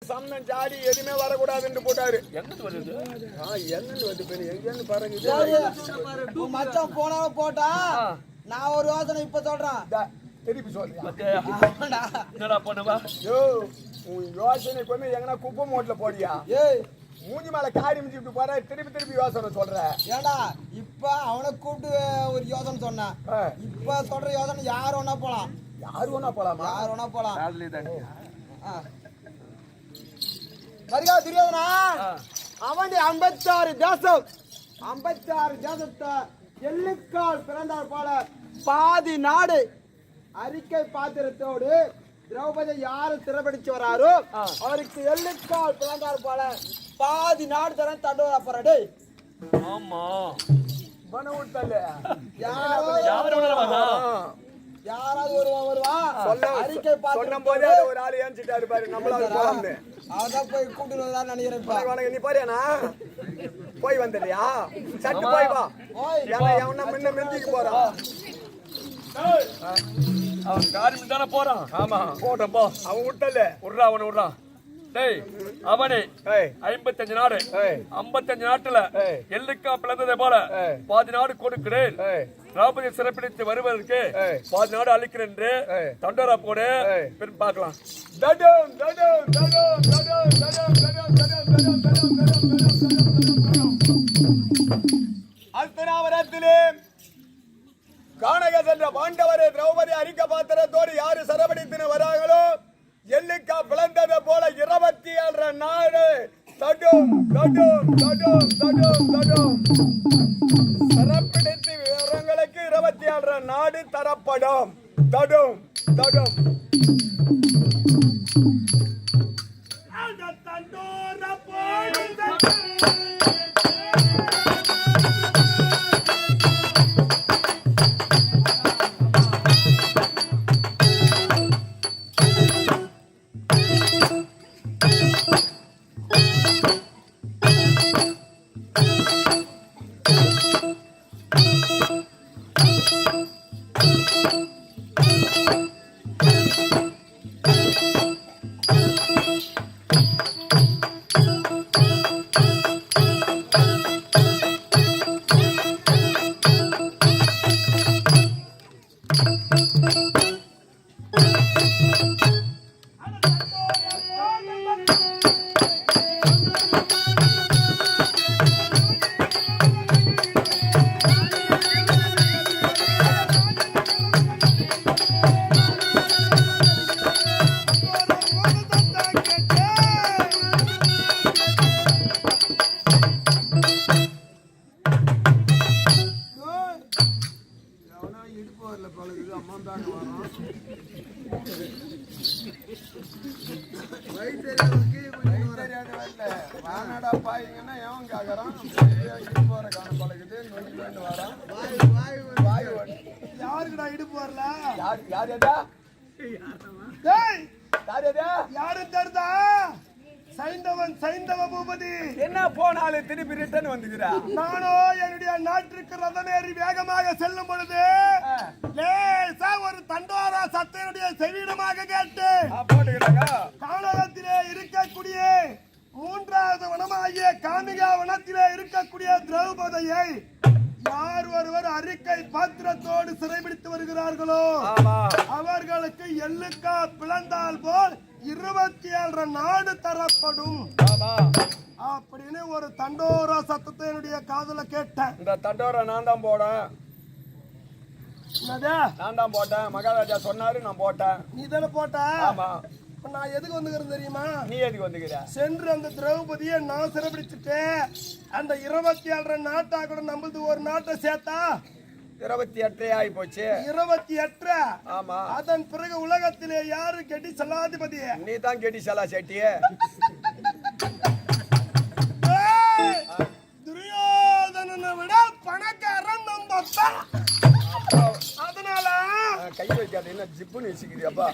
சமணம் ஜாடி எதுவுமே வரக்கூடாதுன்னு போட்டாரு. எங்கிட்டு வருது? எங்கிட்டு வருது பெரிய எங்கன்னு பாருங்க. மச்சான் போனாலும் போட்டா நான் ஒரு யோசனை இப்ப சொல்றேன். திருப்பி சொல்றியா? என்னடா பண்ணுவா? யோ உன் யோசனை கொண்டு எங்கன்னா குப்பை மூட்டில் போடியா? ஏய் மூஞ்சி மேல காரி மிஞ்சி இப்படி போற திருப்பி யோசனை சொல்ற. ஏண்டா இப்ப அவனை கூப்பிட்டு ஒரு யோசனை சொன்னான். இப்ப சொல்ற யோசனை யார் வேணா போலாம். யாரு வேணா போலாமா? யார் வேணா போலாம். சரியா துரியோதனா? அவன் 56 தேசம் 56 தேசத்தை எல்லுக்கால் பிறந்தார் போல பாதி நாடு அறிக்கை பாத்திரத்தோடு திரௌபதி யாரு திறப்படிச்சு வராரோ அவருக்கு எல்லுக்கால் பிறந்தார் போல பாதி நாடு தர தண்டோரா போறாடே. ஆமா மன விட்டல யாராவது வருவா அறிக்கை சொன்னும் போதே ஒரு ஆள் ஏஞ்சிட்டாரு பாரு. நம்மளால போலாம்னு அதான் போய் கூட்டிட்டு வரலான்னு நினைக்கிறேன். நீ பாரியானா போய் வந்துடுறியா? சட்டு போய் வா. அவன முன்ன மெந்திக்கு போறான். அவன் காரியம் தானே போறான். ஆமா போட்டோம் போ. அவன் விட்டல விட்றா அவனை விட்றா. டேய் அவனே 55 நாடு 55 நாட்டுல எல்லுக்கா பிளந்ததை போல பாதி நாடு கொடுக்கிறேன். திரௌபதி சிறப்பிடித்து வருவதற்கு பாதி நாடு அளிக்கிறேன் என்று தண்டோரா போடு. பின் பார்க்கலாம். அஸ்தினாவரத்திலே காணக சென்ற பாண்டவரை திரௌபதி அறிக்க பாத்திரத்தோடு யாரு சிறப்பிடித்து வராங்களோ எல்லுக்கா பிளந்ததை போல 27 நாடு தடும் சிறப்பிடித்து விவரங்களுக்கு 27 நாடு தரப்படும். தடும் யாருக்குடா இடுப்பு வரல? யாரு தெரிதா? சைந்தவ பூபதி. என்ன போனாலும் திருப்பி ரிட்டர்ன் வந்துக்கிறா. நானோ என்னுடைய நாட்டிற்கு ரதமேறி வேகமாக செல்லும் பொழுது லேசா ஒரு தண்டோரா சத்தையுடைய செவிடமாக கேட்டு கானகத்திலே இருக்கக்கூடிய 3வது வனமாகிய காமிகா வனத்திலே இருக்கக்கூடிய திரௌபதியை யார் ஒருவர் அறிக்கை பாத்திரத்தோடு சிறைபிடித்து வருகிறார்களோ அவர்களுக்கு எல்லுக்கா பிளந்தால் போல் 27 நாடு தரப்படும் அப்படின்னு ஒரு தண்டோரா சத்தத்தை என்னுடைய காதுல கேட்டேன். இந்த தண்டோரா நான் தான் போட்டேன். மகாராஜா சொன்னாரு, நான் போட்டேன். நீ தானே போட்ட? ஆமா. நான் எதுக்கு வந்துக்கிறேன் தெரியுமா? நீ எதுக்கு வந்துக்கிற? சென்று அந்த திரௌபதியை நான் சிறைபிடிச்சுட்டேன். அந்த 27 நாட்டா கூட நம்மளது ஒரு நாட்டை சேர்த்தா 28 ஆகி போச்சு. 28. ஆமா. அதன் பிறகு உலகத்திலே யாரு கெடி சலாதிபதி? நீ தான் கெடி சலா செட்டிய. துரியோதனனை விட பணக்காரன் நம்ம அப்பா. அதனால கை வைக்காத, என்ன ஜிப்புன்னு வச்சுக்கிறியாப்பா?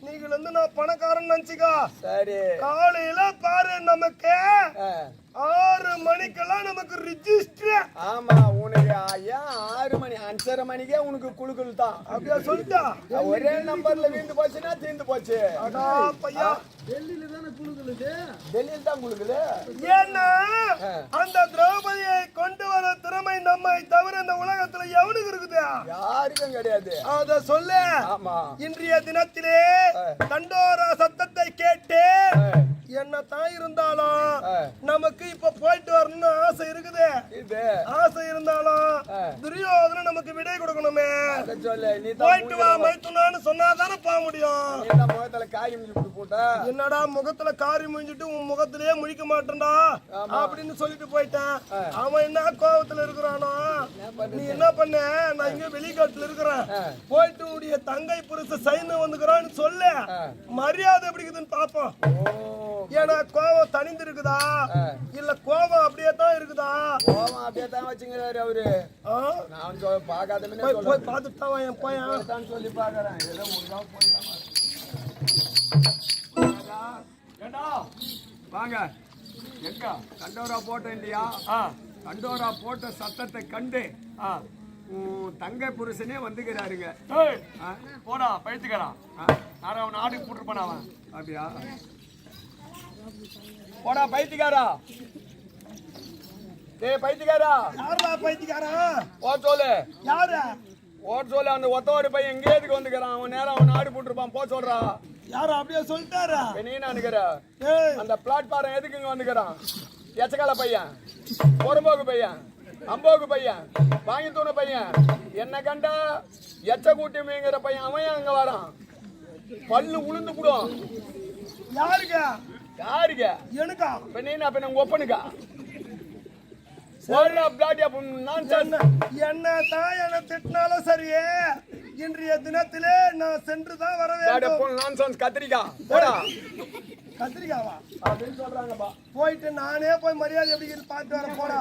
நீங்க நான் பணக்காரன் நினைச்சுக்கோ. சரி. காலையில பாரு நமக்கு 6 மணிக்கெல்லாம் நமக்கு ரிஜிஸ்டர். ஆமா உனக்கு ஏன் 6 மணி 5:30 மணிக்கே உனக்கு குழுக்குள் தான் அப்படியே சொல்லிட்டா. ஒரே நம்பர்ல வீந்து போச்சுன்னா தீர்ந்து போச்சு. அடா பையா, டெல்லியில தான் குழுக்குது. ஏன்னா அந்த திரௌபதியை கொண்டு வர திறமை நம்மை தவிர இந்த உலகத்துல எவனுக்கு இருக்குது? யாருக்கும் கிடையாது. அத சொல்லு. ஆமா இன்றைய தினத்திலே தண்டோரா சத்தத்தை கேட்டு என்னத்தான் இருந்தாலும் நமக்கு இப்ப போயிட்டு வரணும்னு ஆசை இருக்குது. ஆசை இருந்தாலும் துரியோதன நமக்கு விடை கொடுக்கணுமே. போயிட்டு வா மைத்துனான்னு சொன்னாதானே போக முடியும். என்னடா முகத்துல காரி முடிஞ்சிட்டு உன் முகத்திலேயே முழிக்க மாட்டேன்டா அப்படின்னு சொல்லிட்டு போயிட்டான். அவன் என்ன கோபத்துல இருக்கிறானோ, நீ என்ன பண்ண, நான் இங்க வெளிக்காட்டுல இருக்கிறேன், போயிட்டு உடைய தங்கை புருஷ சைன வந்துக்கிறான்னு சொல்லு. மரியாதை எப்படி இருக்குதுன்னு பாப்போம். ஏன்னா கோவம் தனிந்து இருக்குதா இல்ல கோவம் அப்படியே தான் இருக்குதா? கோவம் அப்படியே தான் வச்சுங்கிறாரு அவரு. நான் பாக்காத போய் பார்த்துட்டா என் பையன் சொல்லி பாக்குறேன். ஏதோ முடியாம போயிட்டான். வாங்க எங்க தண்டோரா போட்ட இல்லையா? தண்டோரா போட்ட சத்தத்தை கண்டு தங்கை புருஷனே வந்துக்கிறாருங்க. போடா பைத்துக்கிறான். நான் அவன் ஆடுக்கு போட்டுருப்பான். அவன் அப்படியா? போடா பைத்தியக்காரா. டேய் பைத்தியக்காரா. யாரா பைத்தியக்காரா? ஓ சொல்லு. யாரு? ஓட் சொல்லு. அந்த ஒத்தோடு பையன் எங்க எதுக்கு வந்துக்கிறான்? அவன் நேரம் அவன் ஆடு போட்டுருப்பான். போ சொல்றா. யாரும் அப்படியே சொல்லிட்டாரா? நீ நினைக்கிற அந்த பிளாட்பாரம் எதுக்கு இங்க வந்துக்கிறான்? எச்சக்கால பையன், பொறம்போக்கு பையன், அம்போக்கு பையன், வாங்கி தூண பையன், என்ன கண்டா எச்ச கூட்டி மீங்கிற பையன் அவன் அங்க வரான். பல்லு உளுந்து கூடும். யாருக்கா? யாருக்கா? எனக்கா? பெண்ணா பெண்ண உங்க ஒப்பனுக்கா? என்ன தான் என்ன திட்டினாலும் சரியே, இன்றைய தினத்திலே நான் சென்றுதான் வர வேண்டும். கத்திரிக்காவா அப்படின்னு சொல்றாங்கப்பா. போயிட்டு நானே போய் மரியாதை எப்படி பார்த்து வர போடா.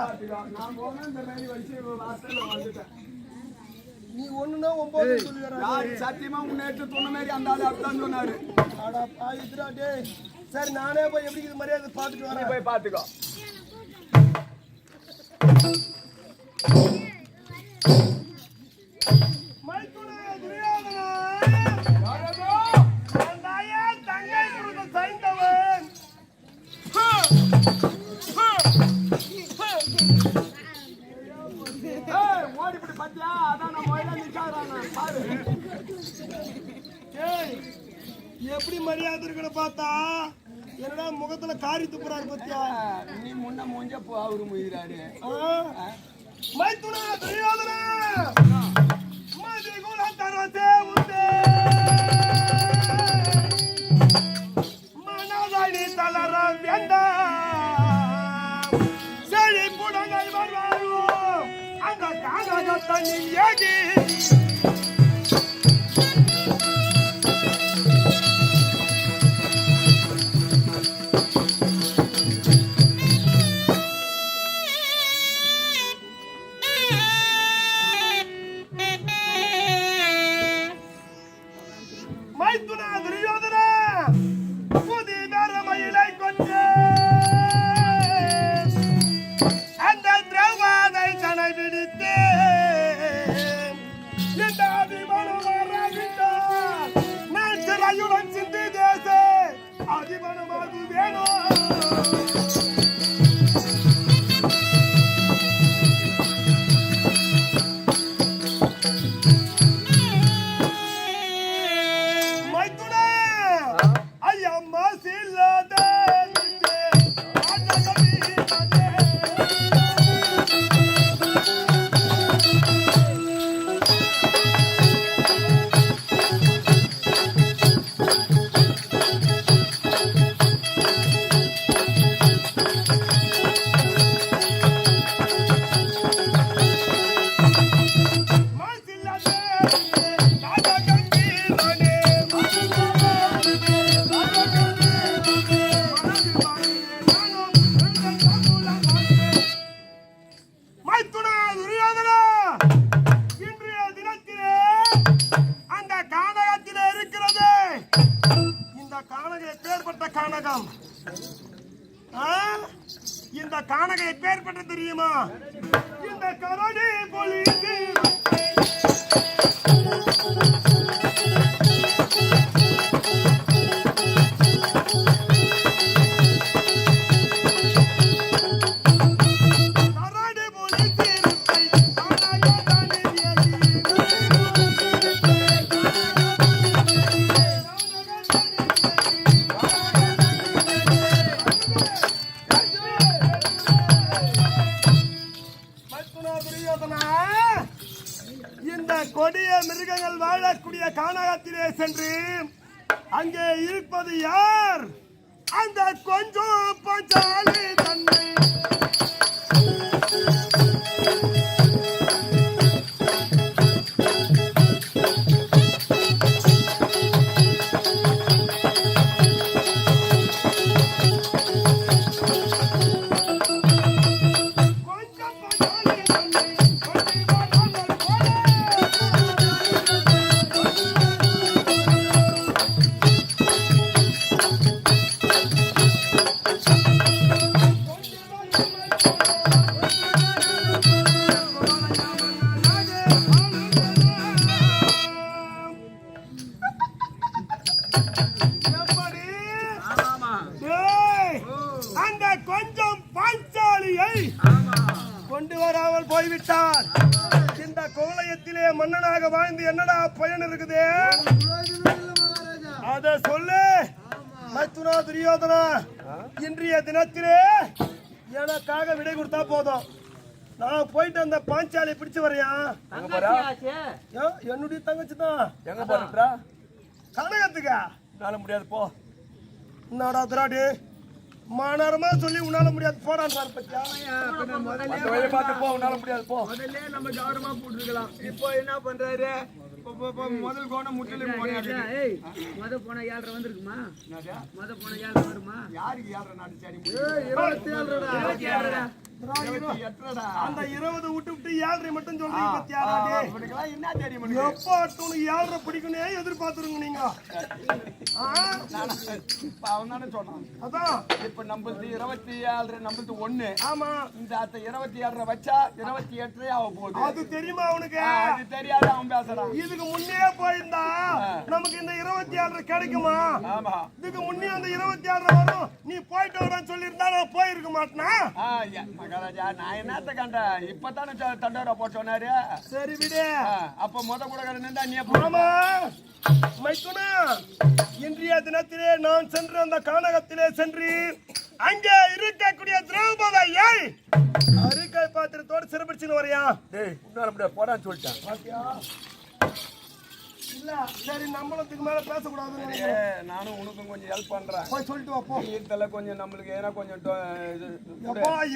நீ ஒண்ணுன்னா 9 சொல்லி சத்தியமா முன்னேற்று சொன்ன மாதிரி அந்த ஆளு அப்படிதான் சொன்னாரு. சரி நானே போய் எப்படி மரியாதை பார்த்துட்டு வரேன். போய் பார்த்துக்கோ. எப்படி மரியாதை இருக்குன்னு பார்த்தா என்னடா முகத்துல காரி துப்புறாரு பத்தியா? நீ முன்ன மூஞ்ச அவரு முயிறாரு. மைத்துனா துரியோதனா மாதி குல தரதே உதே மனதாடி தலர வேண்டா சரி புடங்கை வருவாரு அந்த காகத்தை நீ ஏகி இந்த கானகை எப்பேற்பட்ட தெரியுமா? இந்த கரடி புலி இந்த கொடிய மிருகங்கள் வாழக்கூடிய கானகத்திலே சென்று அங்கே இருப்பது யார்? அந்த கொஞ்சம் பஞ்சாலி தன்னை கொண்டு வராமல் போய்விட்டார். இந்த கோலயத்திலே மன்னனாக வாழ்ந்து என்னடா பயன் இருக்குது? அத சொல்லு மைத்துனா துரியோதனா. இன்றைய தினத்திலே எனக்காக விடை கொடுத்தா போதும். நான் போயிட்டு அந்த பாஞ்சாலியை பிடிச்சு வரையா. என்னுடைய தங்கச்சி தான். எங்க போறா? கனகத்துக்கா முடியாது போ. என்னடா திராடி மாநேரமா சொல்லி உன்னால முடியாது போடான்னு பார்த்து போ. உன்னால முடியாது போ. முதல்ல நம்ம கவனமா போட்டுருக்கலாம். இப்போ என்ன பண்றாரு? முதல் கோணம் முற்றிலும் முத போன 7:30 வந்திருக்குமா? முத போன 7:30 வருமா? யாருக்கு 7:30 நாட்டு சாடி? 27 அந்த 20 விட்டு 7:30 மட்டும் சொல்றீங்க. என்ன தெரியும்? எப்போ 7:30 பிடிக்கணும் எதிர்பார்த்துருங்க நீங்க. அவன் தானே சொன்னான். அதான் இப்ப நம்மளுக்கு 27 நம்மளுக்கு 1. ஆமா இந்த 27 வச்சா 28 ஆக போகுது. அது தெரியுமா அவனுக்கு? அது தெரியாத அவன் பேசுறான். இதுக்கு முன்னே போயிருந்தா நமக்கு இந்த 27 கிடைக்குமா? ஆமா இதுக்கு முன்னே அந்த 27 வரும். நீ போயிட்டு வரன்னு சொல்லியிருந்தா நான் போயிருக்க மாட்டேனா? மகாராஜா நான் என்னத்த கண்டேன்? இப்பதானே தண்டோரா போட்டு சொன்னாரு. சரி விடு. அப்ப முத கூட நின்றா நீ ஆமா மைத்துனா. இன்றைய தினத்திலே நான் சென்று அந்த கானகத்திலே சென்று அங்கே இருக்கக்கூடிய திரௌபதியை அரிக்கை பாத்திரத்தோடு சிறப்பிச்சுன்னு வரையா. உன்னால முடியாது போடான்னு சொல்லிட்டேன். இல்ல சரி நம்மளத்துக்கு மேல பேசக்கூடாது. நானும் உனக்கும் கொஞ்சம் ஹெல்ப் பண்றேன். போய் சொல்லிட்டு வா போ. ஈர்த்தல கொஞ்சம் நம்மளுக்கு ஏன்னா கொஞ்சம்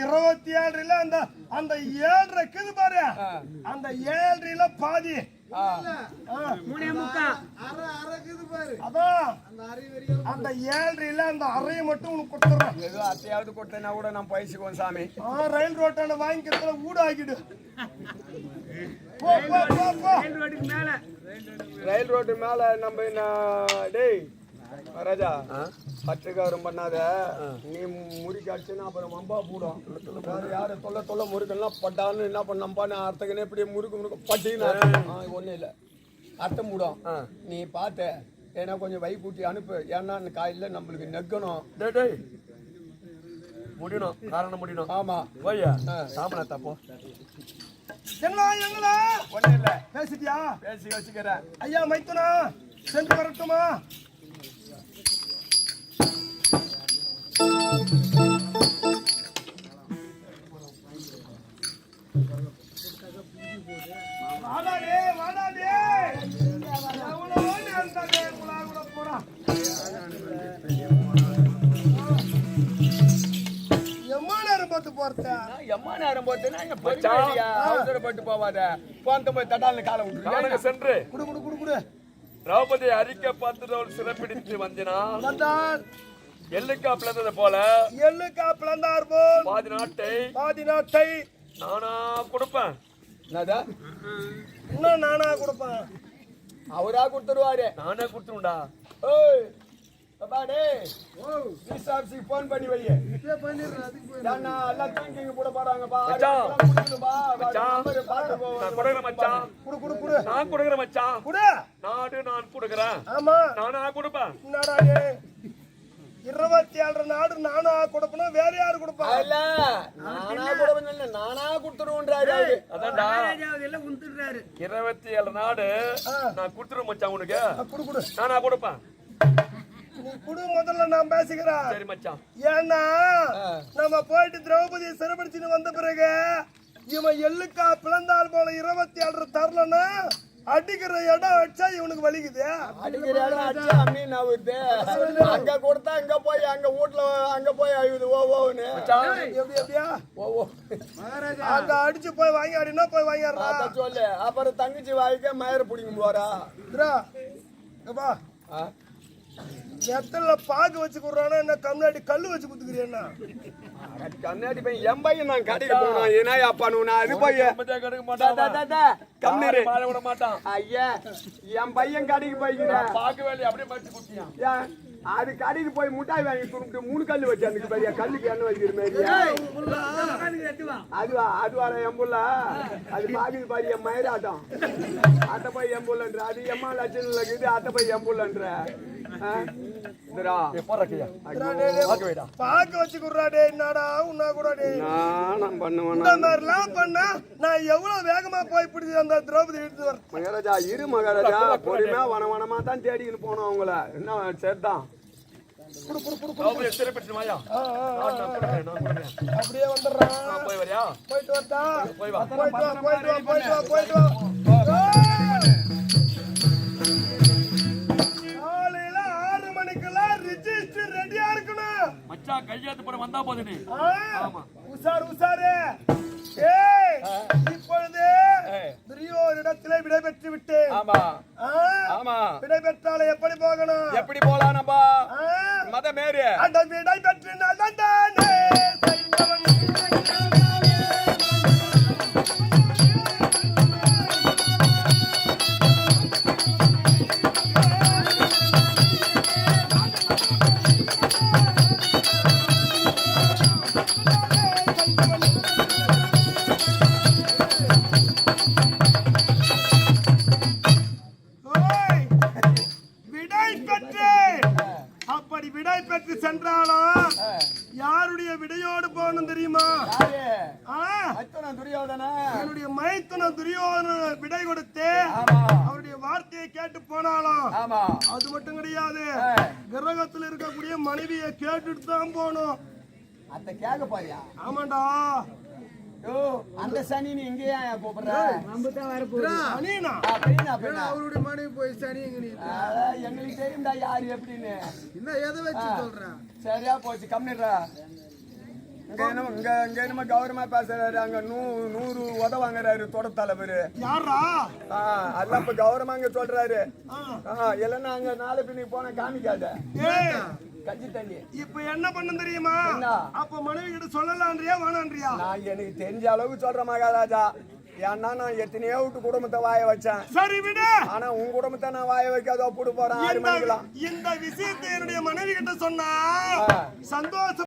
27 அந்த அந்த 7 இருக்குது பாரு. அந்த 7 பாதி அதான் அந்த 7 அந்த அறையை மட்டும் உனக்கு கொடுத்துறேன். ஏதோ அத்தையாவது கொடுத்தேன்னா கூட நான் பயிற்சிக்குவோம் சாமி. ரயில் ரோட்டான வாங்கிக்கிறதுல ஊடு ஆகிடு. ரயில் ரோட்டு மேல நம்ம டேய் ராஜா பச்சைக்காரம் பண்ணாத. நீ முறிக்க அடிச்சுன்னா அப்புறம் மம்பா போடும். யாரு தொல்லை முறுக்கெல்லாம் பட்டான்னு என்ன பண்ணப்பான்னு அர்த்தக்கனே இப்படி முறுக்கு பட்டினா ஒன்றும் இல்லை அர்த்தம் மூடும். நீ பார்த்த ஏன்னா கொஞ்சம் வை கூட்டி அனுப்பு. ஏன்னா அந்த காலையில் நம்மளுக்கு நெக்கணும். முடியணும் காரணம் முடியணும். ஆமா வையா சாமனா தப்போ எங்களா ஒன்றும் இல்லை பேசிட்டியா? பேசி வச்சுக்கிறேன். ஐயா மைத்துனா சென்று வரட்டுமா? வாடாடே எவ்வளோ நேரம் கூட போறா. எம்மா நேரம் பார்த்து போறதா? எம்மா நேரம் போச்சுன்னா அவசரப்பட்டு போவாத. போந்த போய் தடால காலை விட்டு சென்று குடு திரௌபதி அறிக்கை பார்த்ததோடு சிறப்பிடித்து வந்தான். எள்ளுக்கா பிளந்தது போல எள்ளுக்கா பிளந்தார் போல் பாதி நாட்டை நானா கொடுப்பேன். இன்னும் நானா கொடுப்பேன். அவரா கொடுத்துருவாரு. நானே கொடுத்துருண்டா. அப்பா டேய் ஆபீஸ்க்கு போன் பண்ணி வை. இப்பவே பண்ணிடுறேன் அதுக்கு போய் ஏன்னா எல்லாம் தூங்கிங்க கூட போறாங்கப்பா. மச்சான். குடுக்குதுப்பா. மச்சான். நம்பர் பாத்து போ. நான் கொடுக்குறேன் மச்சான். குடு நான் கொடுக்குறேன் மச்சான். குடு நாடு நான் கொடுக்குறேன். ஆமா நானா கொடுப்பேன். என்னடா டேய் 27 நாடு நானா கொடுப்பனா வேற யாரு கொடுப்பா இல்ல நானா கொடுப்பேன் இல்ல நானா கொடுத்துருவேன்றாரு அவரு. அதான்டா மகாராஜாவது எல்லாம் உந்துடுறாரு. 27 நாடு நான் கொடுத்துருவேன் மச்சான் உனக்கு. குடு நானா கொடுப்பேன். நீ குடு முதல்ல நான் பேசிக்கிறேன். சரி மச்சான். ஏன்னா நம்ம போயிட்டு திரௌபதியை சிறைபிடிச்சுன்னு வந்த பிறகு இவன் எள்ளுக்கா பிளந்தால் போல 27 தரலன்னா அடிக்கிற இடம் வச்சா இவனுக்கு வலிக்குது. அடிக்கிற இடம் அடிச்சா அம்மி நவுது. அங்க கொடுத்தா அங்க போய் அங்க வீட்டுல அங்க போய் அழுகுது ஓ ஓன்னு. எப்படி எப்படியா ஓ ஓ அங்க அடிச்சு போய் வாங்கி அடினா போய் வாங்கிடுறா. அத சொல்லு. அப்புறம் தங்கச்சி வாய்க்க மயிர பிடிங்க போறா. வா எத்தனை பாக்கு வச்சு குடுறானா என்ன கம்னாடி கல்லு வச்சு குத்துக்கிறியா? கண்ணாடி பையன் என் பையன் நான் கடைக்கு போனோம். ஏன்னா அப்பா நான் அது பையன் கடுக்க மாட்டான். கம்னீரு மாலை விட மாட்டான். ஐயா என் பையன் கடைக்கு போய்க்கிறேன். பாக்கு வேலையை அப்படியே மடிச்சு குட்டியான். ஏன் அது கடைக்கு போய் முட்டாய் வாங்கி துருப்பிட்டு 3 கல்லு வச்சு அந்த பெரிய கல்லுக்கு எண்ணெய் வைக்கிற மாதிரி. அதுவா என் புள்ள அது பாக்குது பாரு என் மயிராட்டம். அத்தை போய் என் புள்ளன்ற அது எம்மா லட்சம் இருக்குது. அத்தை போய் என் புள்ளன்ற பாக்க வச்சு குடுறாடே என்னடா உன்னா கூட நானும் பண்ணுவேன். இந்த மாதிரிலாம் பண்ணா நான் எவ்வளவு வேகமா போய் பிடிச்சி அந்த திரௌபதி எடுத்து வரேன். மகாராஜா இரு மகாராஜா பொறுமையா வனவனமா தான் தேடிக்கிட்டு போனோம் அவங்கள. என்ன சரிதான். சிறைப்பட்டு வாயா. அப்படியே வந்துடுறான். போய் வரியா? போயிட்டு வரட்டா? போய் வா. போயிட்டு வா. காலையில 6 மணிக்கெல்லாம் ரிஜிஸ்டர் ரெடியா இருக்கணும். மச்சான் கையெழுத்து போட வந்தா போது நீ. உசாரு ஏய் இப்பொழுது துரியோதனிடத்திலே விடை பெற்று விட்டேன். ஆமா ஆமா விடை பெற்றாலே எப்படி போகணும்? எப்படி போலாம் நம்ம மதமேறு அந்த விடை பெற்று நடந்தானே அப்படி விடை பெற்று சென்றாலும் யாருடைய விடையோடு போகணும் தெரியுமா? என்னுடைய மைத்துன துரியோதன விடை கொடுத்து அவருடைய வார்த்தையை கேட்டு போனாலும் அது மட்டும் கிடையாது. கிரகத்தில் இருக்கக்கூடிய மனைவியை கேட்டுட்டு தான் போகணும். அத கேட்க பாரியா? ஆமாண்டா. அந்த சனி நீ எங்கேயா கூப்பிடுற? அவருடைய மனைவி போய் சனி எங்களுக்கு தெரியும்டா யாரு எப்படின்னு. என்ன எதை வச்சு சொல்றேன்? சரியா போச்சு கம்மிடுறா. இங்க என்னமோ கௌரவமா பேசுறாரு. அங்க 100 உத வாங்குறாரு தொட தலைவர். யாரா? அதெல்லாம் இப்ப கௌரவமா சொல்றாரு. இல்லன்னா அங்க 4 பின்னுக்கு போன காமிக்காத கஞ்சி தண்ணி. இப்ப என்ன பண்ண தெரியுமா? அப்ப மனைவி கிட்ட சொல்லலான்றியா வேணான்றியா? நான் எனக்கு தெரிஞ்ச அளவுக்கு சொல்ற மகாராஜா. ஏன்னா நான் எத்தனையோ விட்டு குடும்பத்தை வாய வச்சேன். சரி விடு. ஆனா உன் குடும்பத்தை நான் வாய வைக்காத போட்டு போறேன். 6 மணிக்கெல்லாம் இந்த விஷயத்தை என்னுடைய மனைவி கிட்ட சொன்னா சந்தோஷம்.